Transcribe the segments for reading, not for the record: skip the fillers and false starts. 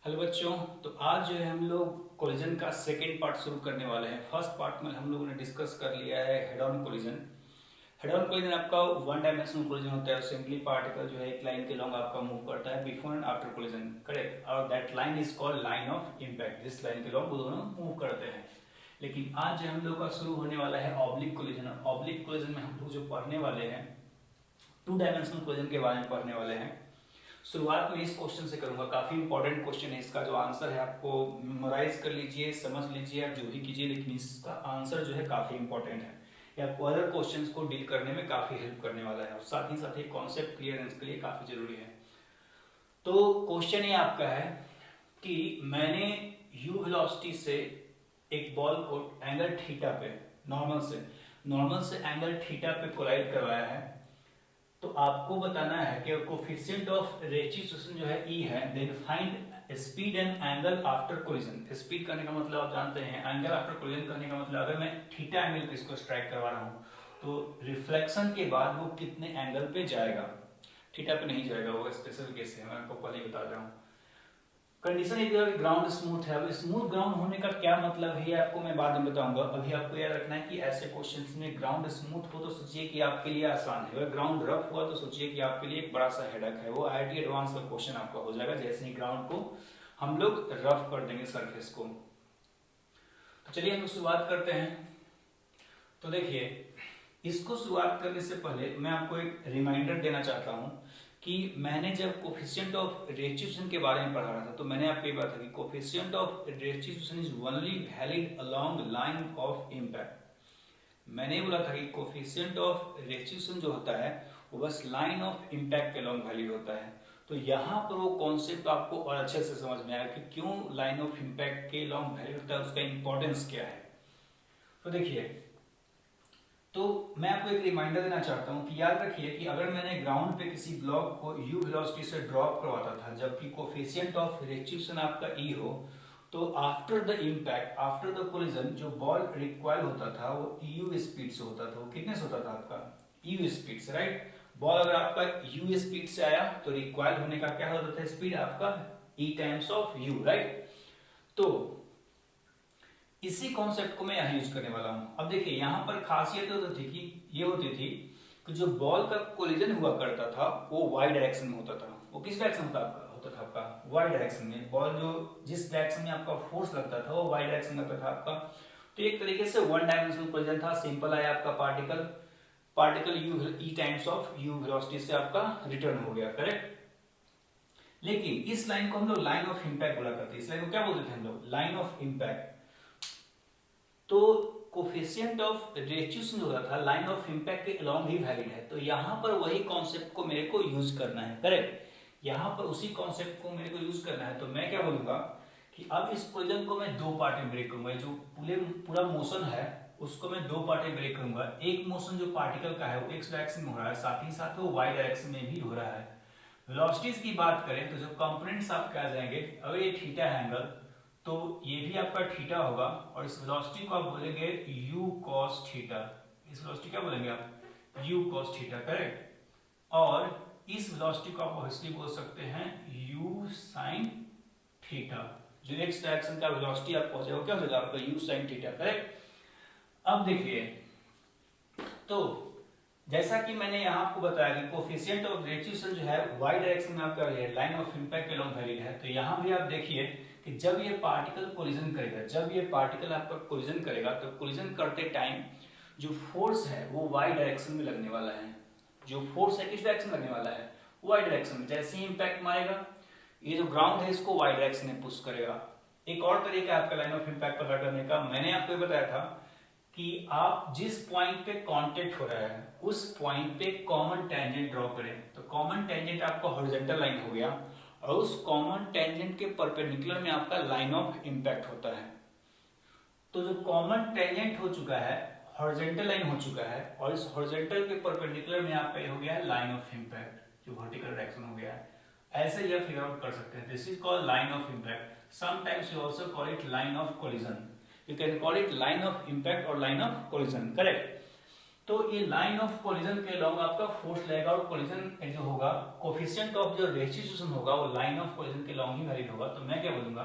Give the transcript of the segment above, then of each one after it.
Hello बच्चों। तो आज जो है हम लोग कोलिजन का सेकेंड पार्ट शुरू करने वाले हैं। फर्स्ट पार्ट में हम लोगों ने डिस्कस कर लिया है head on collision. Head on collision आपका वन डायमेंशनल कोलिजन होता है। सिंपली पार्टिकल जो है एक लाइन के लॉन्ग आपका मूव करता है before and after collision, correct. और that line is called line of impact. जिस लाइन के लॉन्ग वो दोनों मूव करते हैं। लेकिन आज जो हम लोग का शुरू होने वाला है ऑब्लिक कोलिजन। ऑब्लिक कोलिजन में हम लोग जो पढ़ने वाले हैं टू डायमेंशनल कोलिजन के बारे में पढ़ने वाले हैं। शुरुआत में इस क्वेश्चन से करूंगा, काफी इंपॉर्टेंट क्वेश्चन है। इसका जो आंसर है आपको मेमोराइज कर लीजिए, समझ लीजिए, आप जो भी कीजिए, लेकिन इसका आंसर जो है काफी इंपॉर्टेंट है। ये आपको अदर क्वेश्चंस को डील करने में काफी हेल्प करने वाला है और साथ ही कॉन्सेप्ट क्लियरेंस के लिए काफी जरूरी है। तो क्वेश्चन ये आपका है कि मैंने यू वेलोसिटी से एक बॉल को एंगल थीटा पे नॉर्मल से एंगल थीटा पे कोलाइड करवाया है। तो आपको बताना है कि कोफिशिएंट ऑफ रेस्टिट्यूशन जो है ई है। Then find speed and angle after collision. Speed करने का मतलब आप जानते हैं, एंगल आफ्टर कोलिजन करने का मतलब अगर मैं थीटा एंगल पे इसको स्ट्राइक करवा रहा हूँ तो रिफ्लेक्शन के बाद वो कितने एंगल पे जाएगा। थीटा पे नहीं जाएगा, वो स्पेशल केस है, मैं आपको पहले ही बता रहा हूँ। कंडीशन एक ग्राउंड स्मूथ है। अब स्मूथ ग्राउंड होने का क्या मतलब है ये आपको मैं बाद में बताऊंगा। अभी आपको याद रखना है कि ऐसे क्वेश्चंस में ग्राउंड स्मूथ हो तो सोचिए कि आपके लिए आसान है, अगर ग्राउंड रफ हुआ तो सोचिए कि आपके लिए एक बड़ा सा हेडक है। वो आईआईटी एडवांस का क्वेश्चन आपका हो जाएगा जैसे ही ग्राउंड को हम लोग रफ कर देंगे सरफेस को। तो चलिए हम शुरुआत करते हैं। तो देखिए, इसको शुरुआत करने से पहले मैं आपको एक रिमाइंडर देना चाहता हूं कि मैंने जब कोफिशिएंट ऑफ रेस्टिट्यूशन के बारे में पढ़ा रहा था तो मैंने आपको ये बात कि coefficient of restitution is only valid along line of impact. मैंने बोला था कि कोफिशिएंट ऑफ रेस्टिट्यूशन जो होता है वो बस लाइन ऑफ इम्पैक्ट के अलोंग वैलिड होता है। तो यहाँ पर वो कॉन्सेप्ट आपको और अच्छे से समझ में आया कि क्यों लाइन ऑफ इम्पैक्ट के अलोंग वैलिड होता है, उसका इंपॉर्टेंस क्या है। तो देखिए, तो मैं आपको एक रिमाइंडर देना चाहता हूं कि याद रखिए कि अगर मैंने ग्राउंड पे किसी ब्लॉक को यू वेलोसिटी से ड्रॉप करवाता था जबकि कोफिशिएंट ऑफ रेस्टिट्यूशन आपका ई हो, तो after the impact after the collision जो बॉल रिक्वाइल होता था वो यू स्पीड से होता था। वो कितने से होता था आपका? यू स्पीड से, राइट। बॉल अगर आपका यू स्पीड से आया तो रिक्वाइल होने का क्या होता था? स्पीड आपका ई टाइम्स ऑफ यू, राइट। तो इसी कॉन्सेप्ट को मैं यहाँ यूज करने वाला हूँ। अब देखिए, यहाँ पर खासियत होती थी कि ये होती थी कि जो बॉल का कोलिजन हुआ करता था वो वाई डायरेक्शन में होता था। वो किस डायरेक्शन होता था आपका? वाई डायरेक्शन में। बॉल जो जिस डायरेक्शन में आपका फोर्स लगता था वो वाई डायरेक्शन में लगता था आपका। तो एक तरीके से वन डायमेंशनल कोलिजन था। सिंपल आया आपका particle particle you E times of you velocity से आपका रिटर्न हो गया, करेक्ट। लेकिन इस लाइन को हम लोग लाइन ऑफ इम्पैक्ट बोला करते हैं। इस लाइन को क्या बोलते थे हम लोग? Line of impact. तो कोफिशिएंट ऑफ रेस्टिट्यूशन जो था लाइन ऑफ इम्पैक्ट के अलोंग ही वैलिड है। तो यहां पर वही कॉन्सेप्ट को मेरे को यूज करना है, करेक्ट। यहां पर उसी कॉन्सेप्ट को मेरे को यूज करना है। तो मैं क्या बोलूंगा कि अब इस कोलिजन को मैं दो पार्ट में ब्रेक करूंगा। जो पूरा मोशन है उसको मैं दो पार्ट में ब्रेक करूंगा। एक मोशन जो पार्टिकल का है वो एक्स डायरेक्शन में हो रहा है, साथ ही साथ वो वाई डायरेक्शन में भी हो रहा है। वेलोसिटीज की बात करें तो जो कंपोनेंट्स आपके आ जाएंगे, अगर ये थीटा है एंगल तो ये भी आपका थीटा होगा और इस वेलोसिटी को आप बोलेंगे u cos थीटा। इस वेलोसिटी क्या बोलेंगे आप? u cos theta, correct. और इस वेलोसिटी को आप ऑब्वियसली बोल सकते हैं u sin थीटा। जो एक्स डायरेक्शन का वेलोसिटी आपको हो जाएगा क्या हो जाएगा आपका? u sin theta, correct. अब देखिए, तो जैसा कि मैंने यहाँ आपको बताया कि कोफिशिएंट ऑफ रेस्टिट्यूशन जो है वाई डायरेक्शन में आपका line of impact along valid है। तो यहाँ भी आप देखिए कि जब ये पार्टिकल कोलिजन करेगा, जब ये पार्टिकल आपका कोलिजन करेगा तो कोलिजन करते टाइम जो फोर्स है वो वाई डायरेक्शन में लगने वाला है। जो फोर्स है किस डायरेक्शन में लगने वाला है? वाई डायरेक्शन में। जैसे ही इम्पैक्ट मारेगा ये जो ग्राउंड है इसको वाई डायरेक्शन में पुश करेगा। एक और तरीका है आपका लाइन ऑफ इम्पैक्ट पता करने का। मैंने आपको बताया था कि आप जिस पॉइंट पे कांटेक्ट हो रहा है उस पॉइंट पे कॉमन टेंजेंट ड्रॉ करें। तो कॉमन टेंजेंट आपका हॉरिजॉन्टल लाइन हो गया और उस कॉमन टेंजेंट के परपेंडिकुलर में आपका लाइन ऑफ इम्पैक्ट होता है। तो जो कॉमन टेंजेंट हो चुका है, हॉरिजॉन्टल लाइन हो चुका है और इस हॉरिजॉन्टल के परपेंडिकुलर में आपका ये हो गया है लाइन ऑफ इम्पैक्ट, जो वर्टिकल डायरेक्शन हो गया है। ऐसे यह फिगर आउट कर सकते हैं। This is called line of impact. Sometimes you also call it line of collision. You can call it line of impact or line of collision, correct। तो ये लाइन ऑफ कोलिजन के along आपका force लगेगा और collision जो होगा coefficient of जो restitution होगा वो लाइन ऑफ कोलिजन के अलॉन्ग ही वैलिड होगा। तो मैं क्या बोलूंगा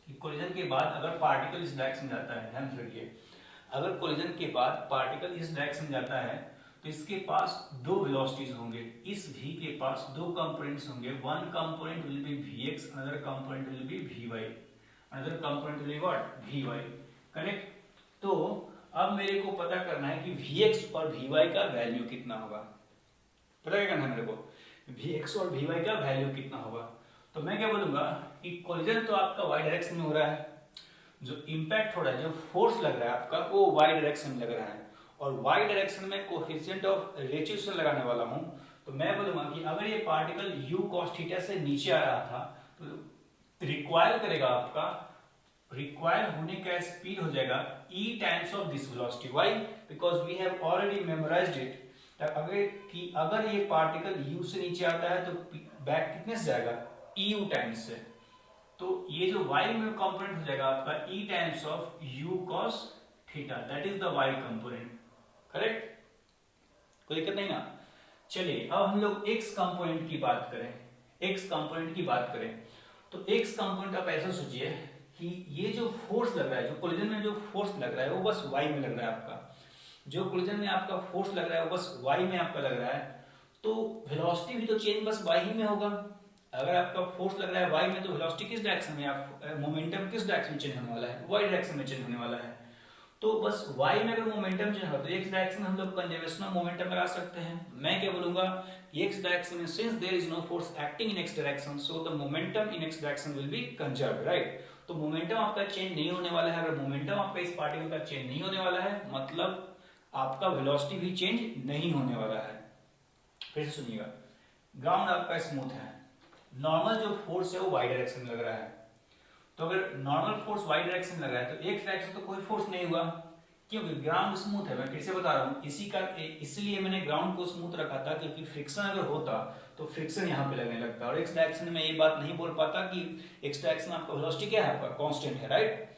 कि कोलिजन के बाद अगर पार्टिकल इस डायरेक्शन जाता है, ध्यान से रखिए, अगर कोलिजन के बाद पार्टिकल इस डायरेक्शन जाता है तो इसके पास दो वेलोसिटीज होंगे, इस v के पास दो कंपोनेंट्स होंगे, one component will be vx, another component will be vy, another component will be what vy, correct. तो अब मेरे को पता करना है कि vx और vy का वैल्यू कितना होगा, पता क्या करना है मेरे को, vx और vy का वैल्यू कितना होगा। तो मैं क्या बोलूंगा कि कोलिजन तो आपका y डायरेक्शन में हो रहा है, जो इंपैक्ट हो रहा है, जो फोर्स लग रहा है आपका वो y डायरेक्शन में लग रहा है, और y डायरेक्शन में कोफिशिएंट ऑफ रेस्टिट्यूशन लगाने वाला हूं। तो मैं बोलूंगा कि अगर ये पार्टिकल u cos थीटा से नीचे आ रहा था तो रिक्वायर करेगा आपका, रिक्वायर होने का स्पीड हो जाएगा e times of this velocity. Why? Because we have already memorized it अगर ये पार्टिकल u से नीचे आता है तो बैक कितने से जाएगा, eu टाइम्स से। तो ये जो y में कंपोनेंट हो जाएगा आपका e times of u cos theta, that is the y component, correct, कोई दिक्कत नहीं ना। चलिए अब हम लोग x कंपोनेंट की बात करें, x कंपोनेंट की बात करें तो x कंपोनेंट आप ऐसा सोचिए कि ये जो फोर्स लग रहा है, जो कोलिजन में जो फोर्स लग रहा है वो बस y में लग रहा है आपका, जो कोलिजन में आपका फोर्स लग रहा है वो बस y में आपका लग रहा है, तो वेलोसिटी भी तो चेंज बस y ही में होगा। अगर आपका फोर्स लग रहा है y में तो वेलोसिटी किस डायरेक्शन में, आप मोमेंटम किस डायरेक्शन में चेंज होने वाला है, y डायरेक्शन में चेंज होने वाला है। तो बस y में अगर मोमेंटम चेंज हो तो x डायरेक्शन में हम लोग कंजर्वेशन ऑफ मोमेंटम लगा सकते हैं। मैं क्या बोलूंगा कि x डायरेक्शन में since there is no force acting in x direction so the momentum in x direction will be conserved, right. तो मोमेंटम आपका चेंज नहीं होने वाला है। अगर मोमेंटम आपका इस पार्टिकल का चेंज नहीं होने वाला है मतलब आपका वेलोसिटी भी चेंज नहीं होने वाला है। फिर से सुनिएगा, ग्राउंड आपका स्मूथ है, नॉर्मल जो फोर्स है वो y डायरेक्शन में लग रहा है, तो अगर नॉर्मल फोर्स y डायरेक्शन में लग रहा है तो x डायरेक्शन तो कोई फोर्स नहीं हुआ, क्योंकि ग्राउंड स्मूथ है। मैं फिर से बता रहा हूँ इसलिए मैंने ग्राउंड को स्मूथ रखा था, क्योंकि फ्रिक्शन अगर होता तो फ्रिक्शन यहाँ पे लगने लगता, और x डायरेक्शन में ये बात नहीं बोल पाता कि x डायरेक्शन आपका वेलोसिटी क्या है, आपका कांस्टेंट है, राइट।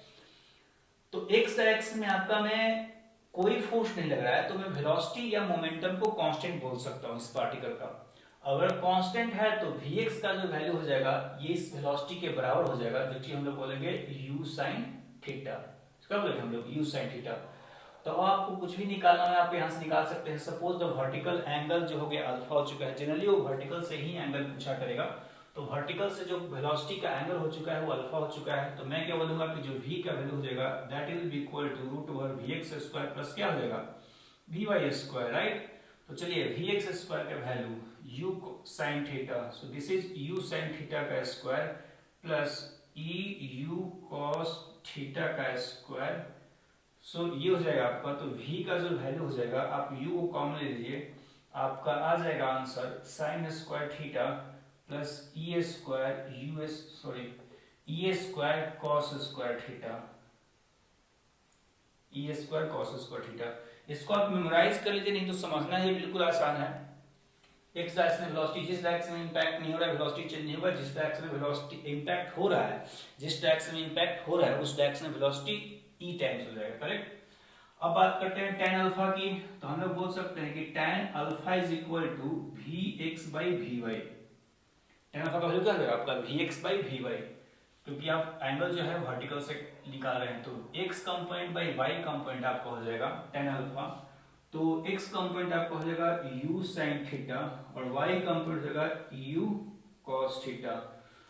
तो x डायरेक्शन में आपका मैं कोई फोर्स नहीं लग रहा है तो मैं वेलोसिटी या मोमेंटम को कांस्टेंट बोल सकता हूँ इस पार्टिकल का। अगर कांस्टेंट है तो vx का जो वैल्यू हो जाएगा ये इस वेलोसिटी के बराबर हो जाएगा, जो कि हम लोग बोलेंगे u sin थीटा। इसका बोलेंगे हम लोग u sin थीटा। तो आपको कुछ भी निकालना है आप यहाँ से निकाल सकते हैं। सपोज द वर्टिकल एंगल जो हो गया अल्फा हो चुका है, जनरली वो वर्टिकल से ही एंगल पूछा करेगा, तो वर्टिकल से जो वेलोसिटी का एंगल हो चुका है वो अल्फा हो चुका है। तो मैं क्या बोलूंगा कि जो v का वैल्यू हो जाएगा that will be equal to root over vx square plus क्या हो जाएगा vy स्क्वायर, राइट। तो चलिए vx स्क्वायर का value u sin theta, so this is u sin theta का square plus e u cos theta का square. So ये हो जाएगा आपका, तो v का जो वैल्यू हो जाएगा आप u को कॉमन ले लीजिए, आपका आ जाएगा answer sin square theta plus e square e square cos square theta, e square cos square theta. इसको आप मेमोराइज कर लीजिए, नहीं तो समझना ही बिल्कुल आसान है। x डायरेक्शन में वेलोसिटी, जिस डायरेक्शन में इंपैक्ट नहीं हो रहा है वेलोसिटी चेंज नहीं होगा, जिस डायरेक्शन में वेलोसिटी इंपैक्ट हो रहा है, जिस डायरेक्शन में इंपैक्ट हो रहा है उस डायरेक्शन में वेलोसिटी e टाइम्स हो जाएगा, करेक्ट। अब बात करते हैं tan अल्फा की, तो हम लोग बोल सकते हैं कि tan alpha is equal to vx by vy। tan alpha का वैल्यू क्या होगा आपका vx by vy, क्योंकि आप एंगल जो है वर्टिकल से निकाल रहे हैं, तो x component by y component आपका हो जाएगा tan अल्फा, तो x कंपोनेंट आपका हो जाएगा u sin थीटा और y कंपोनेंट हो जाएगा u cos theta.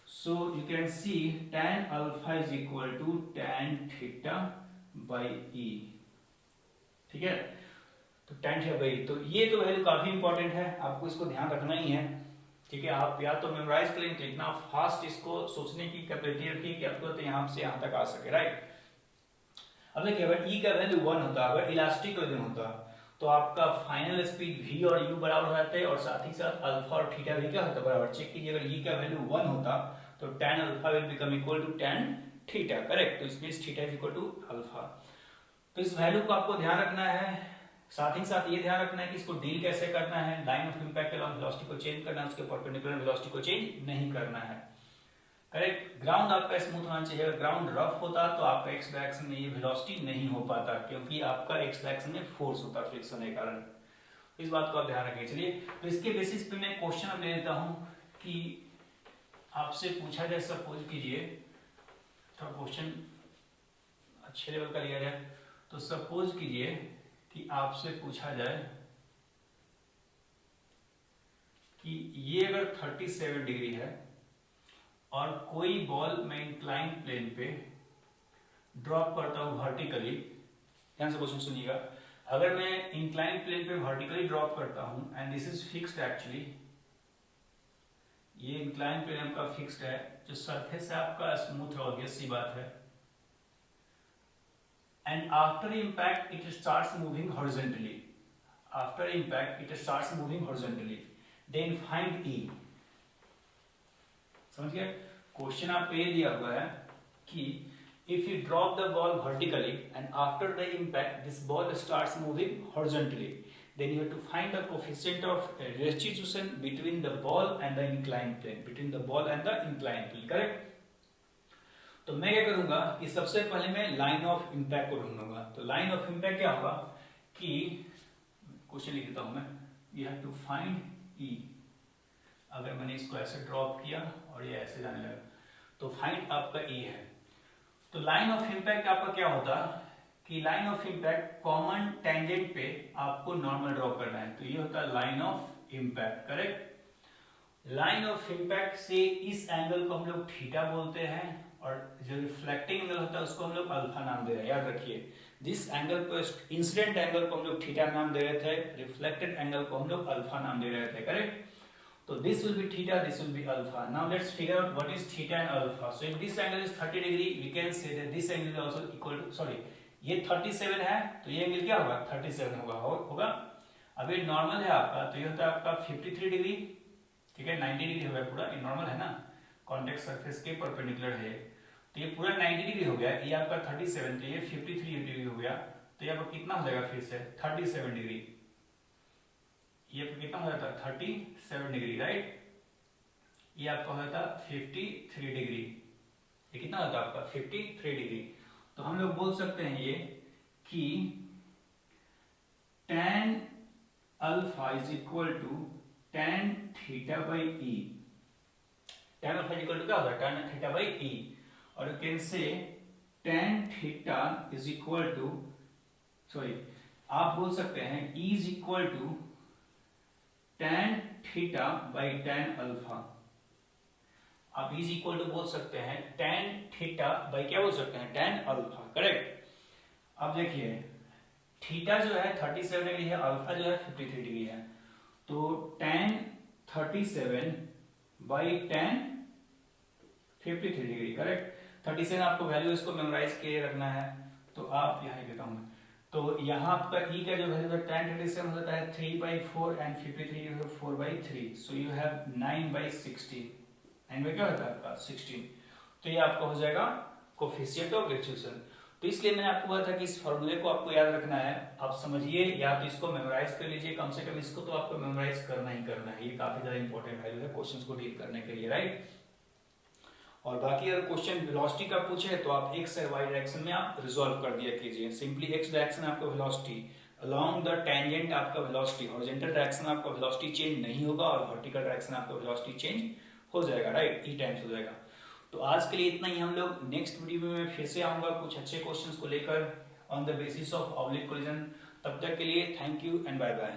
So you can see tan alpha is equal to tan theta by e, ठीक है। तो tan थीटा बाय e, तो ये तो वैल्यू काफी इंपॉर्टेंट है, आपको इसको ध्यान रखना ही है, ठीक है। आप या तो मेमोराइज करें तो इतना फास्ट इसको सोचने की कैपेसिटी रखिए कि आपको तो यहाँ से यहाँ तक आ सके, राइट। अब देखिए अगर e का वैल्यू 1 होता, अगर इलास्टिक वजन होता तो आपका फाइनल स्पीड v और u बराबर हो जाते और साथ ही साथ अल्फा और थीटा भी क्या होता बराबर। चेक कीजिए अगर e का वैल्यू 1 होता तो tan alpha will become equal to tan theta, correct. तो इसमें theta is equal to alpha. तो इस वैल्यू को आपको ध्यान रखना है, साथ ही साथ ये ध्यान रखना है कि इसको डील कैसे करना है, line of impact along velocity को चेंज करना है, उसके परपेंडिकुलर वेलोसिटी को चेंज नहीं करना है। करेक्ट। ग्राउंड आपका स्मूथ होना चाहिए। अगर ग्राउंड रफ होता तो आपका एक्स डायरेक्शन में ये वेलोसिटी नहीं हो पाता, क्योंकि आपका एक्स डायरेक्शन में फोर्स होता फ्रिक्शन के कारण। इस बात को आप ध्यान रखें। चलिए, तो इसके बेसिस पे मैं क्वेश्चन अब ले लेता हूं कि आपसे पूछा जाए, सपोज कीजिए, थोड़ा क्वेश्चन अच्छे लेवल का लिया जाए, तो सपोज कीजिए कि आपसे पूछा जाए कि ये अगर 37 डिग्री है और कोई बॉल मैं इंक्लाइन प्लेन पे ड्रॉप करता हूं वर्टिकली। ध्यान से क्वेश्चन सुनिएगा। अगर मैं इंक्लाइन प्लेन पे वर्टिकली ड्रॉप करता हूं and this is fixed, actually ये इंक्लाइन प्लेन आपका फिक्स्ड है, जो सरफेस है आपका स्मूथ है, ऑब्वियस सी बात है, and after impact it starts moving horizontally, after impact it starts moving horizontally, then find e. समझ गए? क्वेश्चन आपको ये दिया हुआ है कि if you drop the ball vertically and after the impact this ball starts moving horizontally, then you have to find the coefficient of restitution between the ball and the inclined plane, between the ball and the inclined plane, correct? तो मैं क्या करूंगा कि सबसे पहले मैं line of impact को ढूंढूंगा। तो लाइन ऑफ इम्पैक्ट क्या होगा कि क्वेश्चन लिख देता हूं मैं, you have to find e. अगर मैंने इसको ऐसे ड्रॉप किया और ये ऐसे जाने लगा, तो फाइंड आपका ई है। तो लाइन ऑफ इम्पैक्ट आपका क्या होता कि line of impact common tangent पे आपको नॉर्मल ड्रॉ करना है, तो ये होता है line of impact, correct. Line of impact से इस एंगल को हम लोग थीटा बोलते हैं, और जो रिफ्लेक्टिंग एंगल होता है उसको हम लोग अल्फा नाम दे रहे हैं। याद रखिए, जिस एंगल को, इंसिडेंट एंगल को हम लोग थीटा नाम दे रहे थे, रिफ्लेक्टेड एंगल को हम लोग अल्फा नाम दे रहे थे, correct. So this will be theta, this will be alpha. Now let's figure out what is theta and alpha. So if this angle is 30 degree, we can say that this angle is also equal to, sorry, ये 37 है तो ये angle क्या होगा 37 होगा। अब ये normal है आपका, तो ये होता है आपका 53 डिग्री, ठीक है, 90 डिग्री होगा पूरा, ये नॉर्मल है ना, कॉन्टेक्ट सरफेस के परपेंडिकुलर है, तो ये पूरा 90 डिग्री हो गया। ये आपका 37, तो ये 53 डिग्री हो गया, तो ये आपका कितना हो जाएगा फिर से 37 डिग्री, ये आपका कितना हो जाता है 37 डिग्री, राइट। ये आपका हो जाता 53 डिग्री, ये कितना होता है आपका 53 डिग्री। तो हम लोग बोल सकते हैं ये कि tan alpha is equal to tan theta by e. tan alpha is equal to क्या होता है tan थीटा बाई ई, और you can say tan theta is equal to, sorry आप बोल सकते हैं E is equal to tan theta by tan alpha. आप is equal to बोल सकते हैं tan थीटा बाई क्या बोल सकते हैं tan अल्फा, करेक्ट। अब देखिए थीटा जो है 37 डिग्री है, अल्फा जो है 53 डिग्री है, तो tan 37 by tan 53 degree, correct. 37 आपको वैल्यू इसको मेमोराइज किए रखना है, तो आप यहाँ लिखता हूँ। तो यहाँ आपका E का जो वैल्यू है tan 37 होता है 3/4 एंड 53 4/3, सो यू हैव 9/16, 9 क्या होता है आपका 16, तो ये आपका हो जाएगा कोफिशिएंट ऑफ रिफ्लेक्शन। तो इसलिए मैंने आपको बोला था कि इस फॉर्मूले को आपको याद रखना है, आप समझिए या तो इसको मेमोराइज कर लीजिए, कम से कम इसको तो आपको मेमोराइज करना ही करना है, ये काफी ज्यादा इंपॉर्टेंट वैल्यू है क्वेश्चंस को डील करने के लिए, राइट। और बाकी अगर क्वेश्चन वेलोसिटी का पूछे तो आप एक्स और वाई डायरेक्शन में आप रिजॉल्व कर दिया कीजिए। सिंपली एक्स डायरेक्शन आपका वेलोसिटी, अलोंग द टेंजेंट आपका वेलोसिटी, हॉरिजॉन्टल डायरेक्शन आपका वेलोसिटी चेंज नहीं होगा और वर्टिकल डायरेक्शन आपका वेलोसिटी चेंज हो जाएगा, राइट, ई टाइम्स हो जाएगा। तो आज के लिए इतना ही। हम लोग नेक्स्ट वीडियो में फिर से आऊंगा कुछ अच्छे क्वेश्चंस को लेकर on the basis of oblique collision. तब तक के लिए thank you and bye bye.